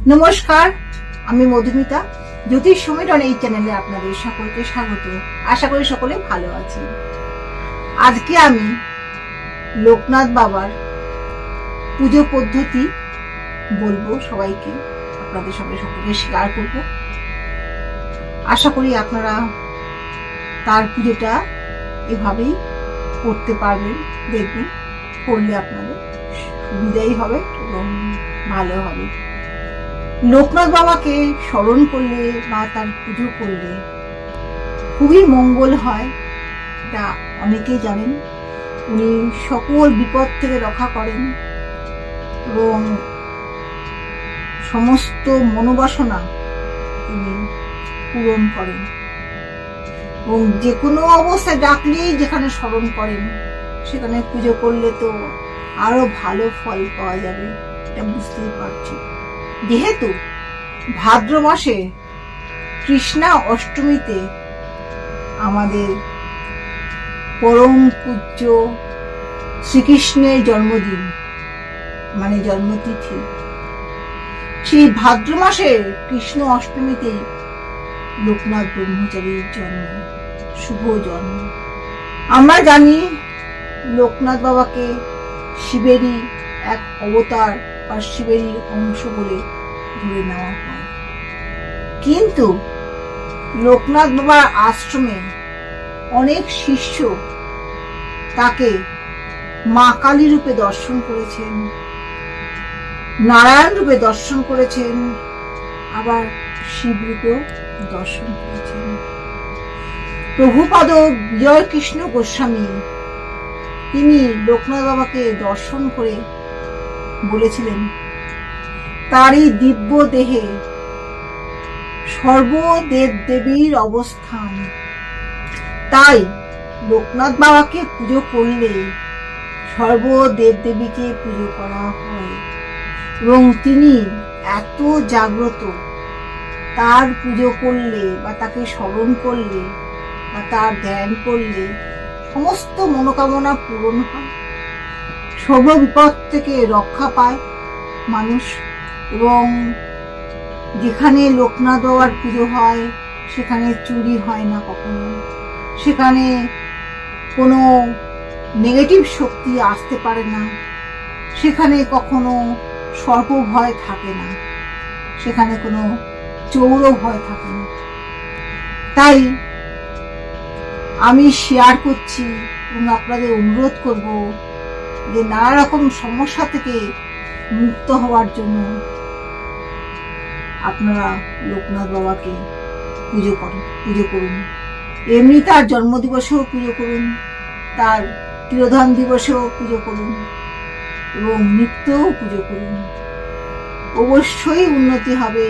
নমস্কার, আমি মধুমিতা। জ্যোতিষ সমীরণ এই চ্যানেলে আপনাদের সকলকে স্বাগত। আশা করি সকলে ভালো আছেন। আজকে আমি লোকনাথ বাবার পুজো পদ্ধতি বলবো, সবাইকে আপনাদের সঙ্গে সকলকে শেয়ার করব। আশা করি আপনারা তার পুজোটা এভাবেই করতে পারবেন। দেখবেন করলে আপনাদের সুবিধাই হবে এবং ভালো হবে। লোকনাথ বাবাকে স্মরণ করলে বা তার পুজো করলে খুবই মঙ্গল হয়, এটা অনেকেই জানেন। উনি সকল বিপদ থেকে রক্ষা করেন এবং সমস্ত মনোবাসনা তিনি পূরণ করেন এবং যে কোনো অবস্থায় ডাকলেই যেখানে স্মরণ করেন সেখানে পুজো করলে তো আরো ভালো ফল পাওয়া যাবে, এটা বুঝতেই পারছি। যেহেতু ভাদ্র মাসে কৃষ্ণা অষ্টমীতে আমাদের পরম পূজ্য শ্রীকৃষ্ণের জন্মদিন, মানে জন্মতিথি, সেই ভাদ্র মাসে কৃষ্ণ অষ্টমীতে লোকনাথ ব্রহ্মচারীর জন্ম, শুভ জন্ম। আমরা জানি লোকনাথ বাবাকে শিবেরই এক অবতার বা শিবেরই অংশ বলে ধরে নেওয়া হয়, কিন্তু লোকনাথ বাবার আশ্রমে অনেক শিষ্য তাকে মা কালী রূপে দর্শন করেছেন, নারায়ণ রূপে দর্শন করেছেন, আবার শিব রূপেও দর্শন করেছেন। প্রভুপাদ বিজয় কৃষ্ণ গোস্বামী তিনি লোকনাথ বাবাকে দর্শন করে বলেছিলেন তারই দিব্য দেহে সর্বদেব দেবীর অবস্থান। তাই লোকনাথ বাবাকে পুজো করলে সর্বদেব দেবীকে পুজো করা হয় এবং তিনি এত জাগ্রত, তার পুজো করলে বা তাকে স্মরণ করলে বা তার ধ্যান করলে সমস্ত মনোকামনা পূরণ হয়, সর্ব বিপদ থেকে রক্ষা পায় মানুষ। এবং যেখানে লোকনাথ বাবার পুজো হয় সেখানে চুরি হয় না কখনো, সেখানে কোনো নেগেটিভ শক্তি আসতে পারে না, সেখানে কখনো সর্প ভয় থাকে না, সেখানে কোনো চৌর ভয় থাকে না। তাই আমি শেয়ার করছি এবং আপনাদের অনুরোধ করব যে নানা রকম সমস্যা থেকে মুক্ত হওয়ার জন্য আপনারা লোকনাথ বাবাকে পুজো করুন। এমনি তার জন্মদিবসেও পুজো করুন, তার তিরোধান দিবসেও পুজো করুন এবং নিত্যও পুজো করুন। অবশ্যই উন্নতি হবে,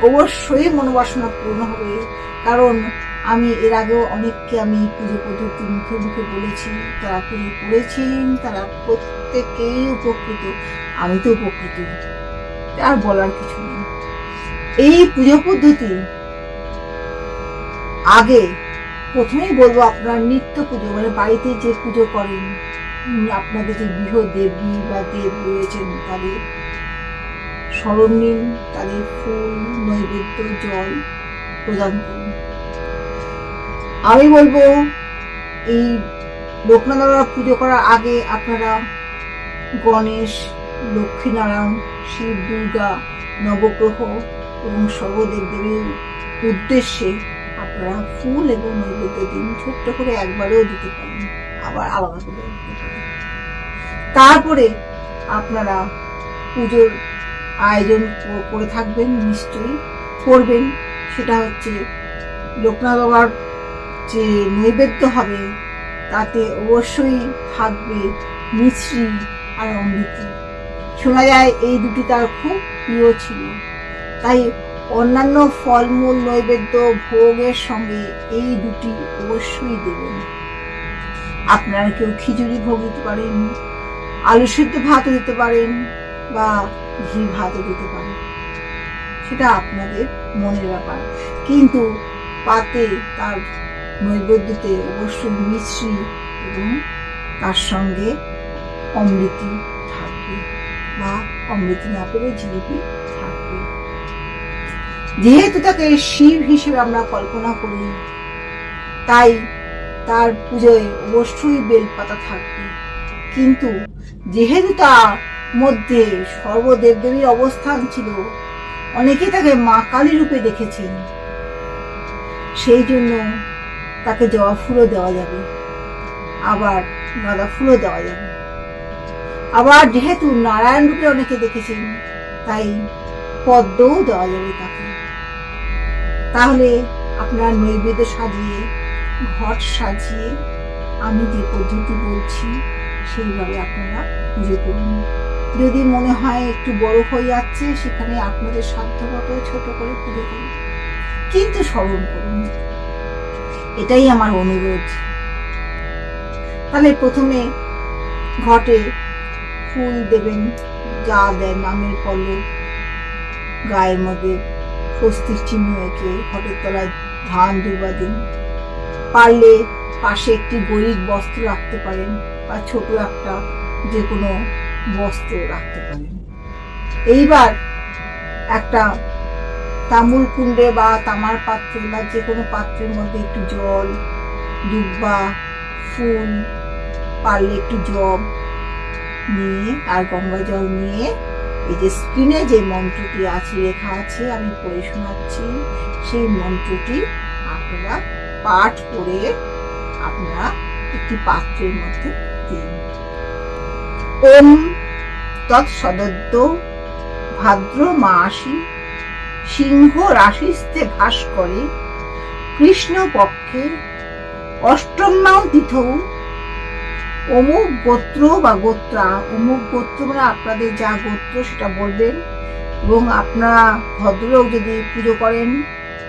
অবশ্যই মনোবাসনা পূর্ণ হবে। কারণ আমি এর আগেও অনেককে আমি পুজো পদ্ধতি মুখে মুখে বলেছি, তারা পুজো করেছেন, তারা প্রত্যেকেই উপকৃত। আমি তো উপকৃত, আর বলার কিছু নেই। এই পুজো পদ্ধতি আগে প্রথমেই বলবো, আপনার নিত্য পুজো মানে বাড়িতে যে পুজো করেন, আপনাদের যে গৃহ দেবী বা দেব রয়েছেন তাদের স্মরণ নিন, তাদের ফুল, নৈবেদ্য, জল প্রদান করুন। আমি বলবো এই লোকনাথ বাবার পুজো করার আগে আপনারা গণেশ, লক্ষ্মীনারায়ণ, শিব, দুর্গা, নবগ্রহ এবং সর্বদেব দেবীর উদ্দেশ্যে আপনারা ফুল এবং নৈবেদ্য দিন। ছোট্ট করে একবারেও দিতে পারেন, আবার আলাদা করে দিতে পারেন। তারপরে আপনারা পুজোর আয়োজন করে থাকবেন, নিশ্চয়ই করবেন। সেটা হচ্ছে লোকনাথ বাবার যে নৈবেদ্য হবে তাতে অবশ্যই থাকবে মিছরি আর অমৃতি। শোনা যায় এই দুটি তার খুব প্রিয় ছিল, তাই অন্যান্য ফলমূল নৈবেদ্য ভোগের সঙ্গে এই দুটি অবশ্যই দেবেন। আপনারা কেউ খিচুড়ি ভোগ দিতে পারেন, আলু সিদ্ধ ভাতও দিতে পারেন বা ঘি ভাতও দিতে পারেন, সেটা আপনাদের মনের ব্যাপার। কিন্তু পাতে তার নৈবেদ্যতে অবশ্যই মিছরি এবং তার সঙ্গে অমৃতি থাকবে বা অমৃতি না পেলে জিলিপি থাকবে। যেহেতু তাকে শিব হিসেবে আমরা কল্পনা করি, তাই তার পুজোয় অবশ্যই বেলপাতা থাকবে। কিন্তু যেহেতু তার মধ্যে সর্বদেবদেবীর অবস্থান ছিল, অনেকে তাকে মা কালী রূপে দেখেছেন, সেই জন্য তাকে জবা ফুলও দেওয়া যাবে, আবার গাঁদা ফুলও দেওয়া যাবে। আবার যেহেতু নারায়ণ রূপে অনেকে দেখেছেন, তাই পদ্মও দেওয়া যাবে তাকে। তাহলে আপনার নৈবেদ্য সাজিয়ে, ঘট সাজিয়ে, আমি যে পদ্ধতি বলছি সেইভাবে আপনারা পুজো করুন। যদি মনে হয় একটু বড় হয়ে যাচ্ছে, সেখানে আপনাদের সাধ্যমতো ছোট করে পুজো করুন, কিন্তু স্মরণ করুন, এটাই আমার অনুরোধ। তাহলে প্রথমে ঘটে ফুল দেবেন, যা দেন, নামের পল্লব, গায়ের মধ্যে স্বস্তির চিহ্ন এঁকে ঘটের তলায় ধান দুর্বা দিন। পারলে পাশে একটি গরিব বস্ত্র রাখতে পারেন, বা ছোট একটা যে কোনো বস্ত্র রাখতে পারেন। এইবার একটা তামুল কুণ্ডে বা তামার পাত্রে বা যে কোনো পাত্রের মধ্যে একটু জল, দুব্বা, ফুল, পারলে একটু জব নিয়ে আর গঙ্গা জল নিয়ে, এই যে স্ক্রিনে যে মন্ত্রটি আছে, লেখা আছে, আমি পড়ে শোনাচ্ছি, সেই মন্ত্রটি আপনারা পাঠ করে আপনারা একটি পাত্রের মধ্যে দিন। ওম তৎসদদ্য ভাদ্র মাসি সিংহ রাশিস্তে ভাস করে কৃষ্ণ পক্ষে অষ্টম্যাও তিথৌ অমুক গোত্র বা গোত্রা, অমুক গোত্র মানে আপনাদের যা গোত্র সেটা বলবেন, এবং আপনারা ভদ্রলোক যদি পুজো করেন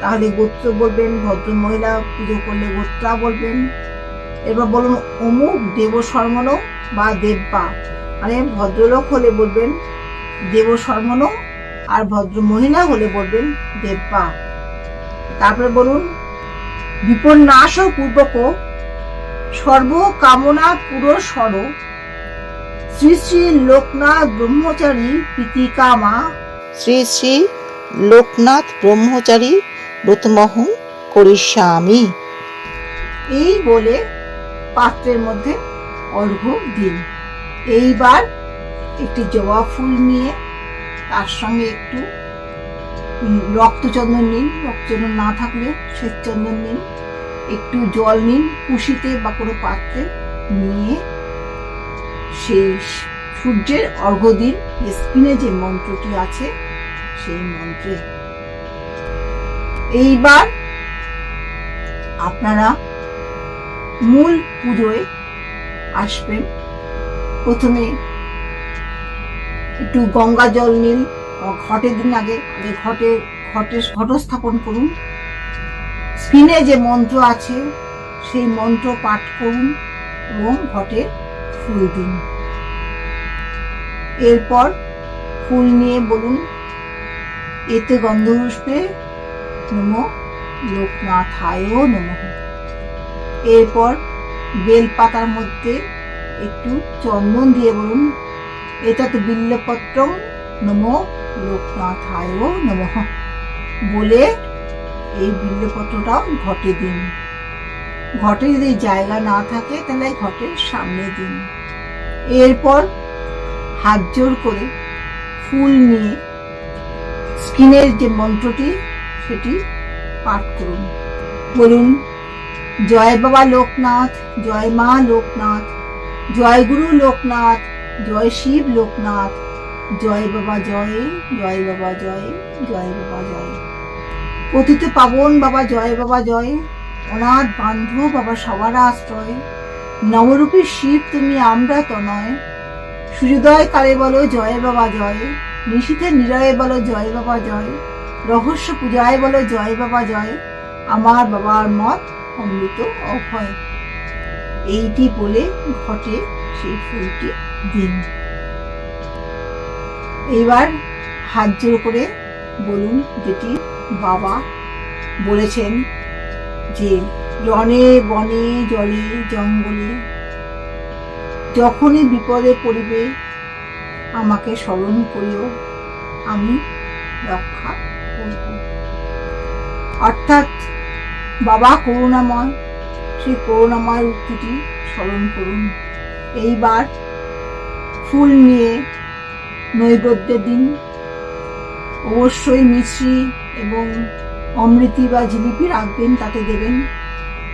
তাহলে গোত্র বলবেন, ভদ্র মহিলা পুজো করলে গোত্রা বলবেন। এবার বলুন অমুক দেব শর্মণ বা দেব্বা, মানে ভদ্রলোক হলে বলবেন দেব শর্মণ, আর ভদ্র মহিলা হলে বলবেন দেব্বা। তারপরে বলুন বিপন্যাস পূর্বক সর্ব কামনা পুরস্বর শ্রী শ্রী লোকনাথ ব্রহ্মচারী প্রীতিকামা শ্রী শ্রী লোকনাথ ব্রহ্মচারী ব্রতমহং করিষ্যামি। এই বলে পাত্রের মধ্যে অর্ঘ্য দিন। এইবার একটি জবা ফুল নিয়ে তার সঙ্গে একটু রক্তচন্দন নিন, রক্তচন্দন না থাকলে শ্বেতচন্দন নিন, একটু জল নিন, কুশিতে বা কোনো পাত্রে নিয়ে সেই সূর্যের অর্ঘ্য দিন, যে স্ক্রিনে যে মন্ত্রটি আছে সেই মন্ত্রে। এইবার আপনারা মূল পুজোয় আসবেন। প্রথমে একটু গঙ্গা জল নিন, ঘটের দিন আগে ঘট স্থাপন করুন, স্ক্রিনে যে মন্ত্র আছে সেই মন্ত্র পাঠ করুন এবং ঘটে ফুল দিন। এরপর ফুল নিয়ে বলুন এতে গন্ধপুষ্পে নমঃ লোকনাথায় নমঃ। এরপর বেল পাতার মধ্যে একটু চন্দন দিয়ে বলুন এতৎ বিল্বপত্রং নমঃ লোকনাথায় নমঃ বলে এই বিল্বপত্রটাও ঘটে দিন। ঘটে যদি জায়গা না থাকে তাহলে ঘটের সামনে দিন। এরপর হাত জোর করে ফুল নিয়ে স্ক্রিনের যে মন্ত্রটি সেটি পাঠ করুন। বলুন জয় বাবা লোকনাথ, জয় মা লোকনাথ, জয় গুরু লোকনাথ, জয় শিব লোকনাথ, জয় বাবা জয়, জয় বাবা জয়, জয় বাবা জয়। পতিত পাবন বাবা জয় বাবা জয়, অনাথ বান্ধব বাবা সবার আশ্রয়, নবরূপী শিব তুমি আমরা তনয়, সূর্যোদয় কালে বলো জয় বাবা জয়, নিশীথে নিরয়ে বলো জয় বাবা জয়, রহস্য পূজায় বলো জয় বাবা জয়, আমার বাবার মত অমৃত অভয়। এইটি বলে ঘটে সেই ফুলটি দিন। এইবার হাত জোড় করে বলুন যেটি বাবা বলেছেন যে রণে বনে জলে জঙ্গলে যখনই বিপদে পড়িবে আমাকে স্মরণ করিও, আমি রক্ষা করব। অর্থাৎ বাবা করুণাময়, সেই করুণাময় উক্তিটি স্মরণ করুন। এইবার ফুল নিয়ে নৈবেদ্যের দিন অবশ্যই মিশ্রি এবং অমৃতি বা জিলিপি রাখবেন, তাতে দেবেন।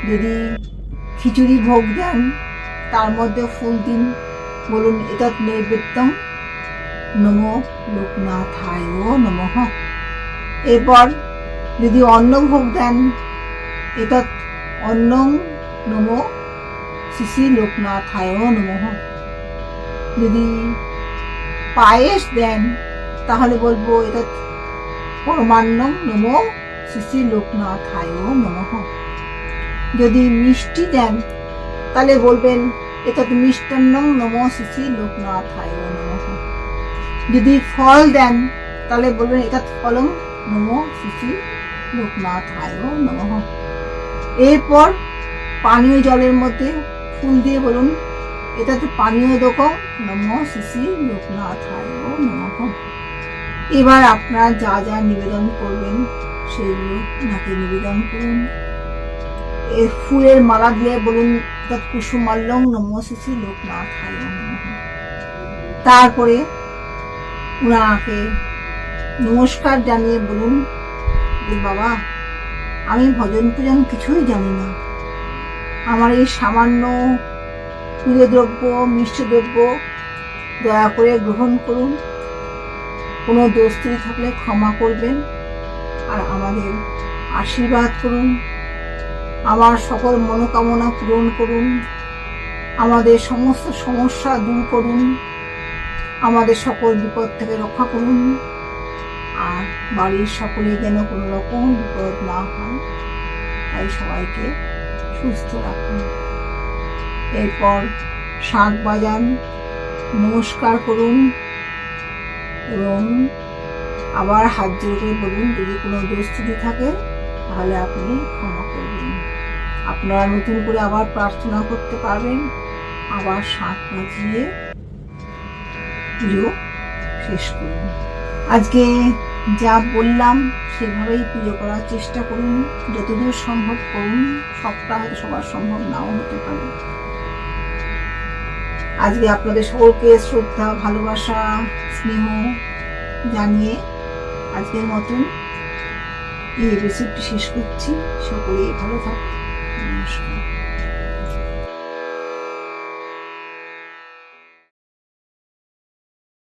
যদি খিচুড়ি ভোগ দেন তার মধ্যে ফুল দিন, বলুন এতৎ নৈবেদ্যং নমো লোকনাথায় নমঃ। এরপর যদি অন্ন ভোগ দেন এতৎ অন্নং নমো শ্রী শ্রী লোকনাথায় নমঃ। যদি পায়েস দেন তাহলে বলবো এতৎ পরমান্নং নমো শ্রী শ্রী লোকনাথায় নমঃ। যদি মিষ্টি দেন তাহলে বলবেন এতৎ মিষ্টান্নং নমো শ্রী শ্রী লোকনাথায় নমঃ। যদি ফল দেন তাহলে বলবেন এতৎ ফলং নমো শ্রী শ্রী লোকনাথায় নমঃ। এরপর পানীয় জলের মধ্যে ফুল দিয়ে বলুন এতৎ পানীয়োদকং নমো শ্রী শ্রী লোকনাথায় নমঃ। এবার আপনারা যা যা নিবেদন করবেন সেইগুলো ওনাকে নিবেদন করুন। এর ফুলের মালা দিয়ে বলুন এতৎ কুসুমাল্যং নমো শ্রী শ্রী লোকনাথায় নমঃ। তারপরে ওনাকে নমস্কার জানিয়ে বলুন যে বাবা, আমি ভজন পূজন কিছুই জানি না, আমার এই সামান্য পুজো দ্রব্য মিষ্টি দ্রব্য দয়া করে গ্রহণ করুন, কোনো দোষ ত্রুটি থাকলে ক্ষমা করবেন, আর আমাদের আশীর্বাদ করুন, আমার সকল মনোকামনা পূরণ করুন, আমাদের সমস্ত সমস্যা দূর করুন, আমাদের সকল বিপদ থেকে রক্ষা করুন, আর বাড়ির সকলে যেন কোনো রকম বিপদ না হয় তাই সবাইকে সুস্থ রাখুন। এরপর শাঁখ বাজান, নমস্কার করুন এবং আবার হাত জোড় করে বলুন যদি কোনো দোষ ত্রুটি থাকে তাহলে আপনি ক্ষমা করবেন। আপনারা নতুন করে আবার প্রার্থনা করতে পারবেন, আবার শাঁখ বাজিয়ে পুজো শেষ করুন। আজকে যা বললাম সেভাবেই পুজো করার চেষ্টা করুন, যতদূর সম্ভব করুন, সবটা হয়তো সবার সম্ভব নাও হতে পারে। আজকে আপনাদের সকলকে শ্রদ্ধা, ভালোবাসা, স্নেহ জানিয়ে আজকের মতন এই এপিসোডটি শেষ করছি। সকলেই ভালো থাকুন। নমস্কার।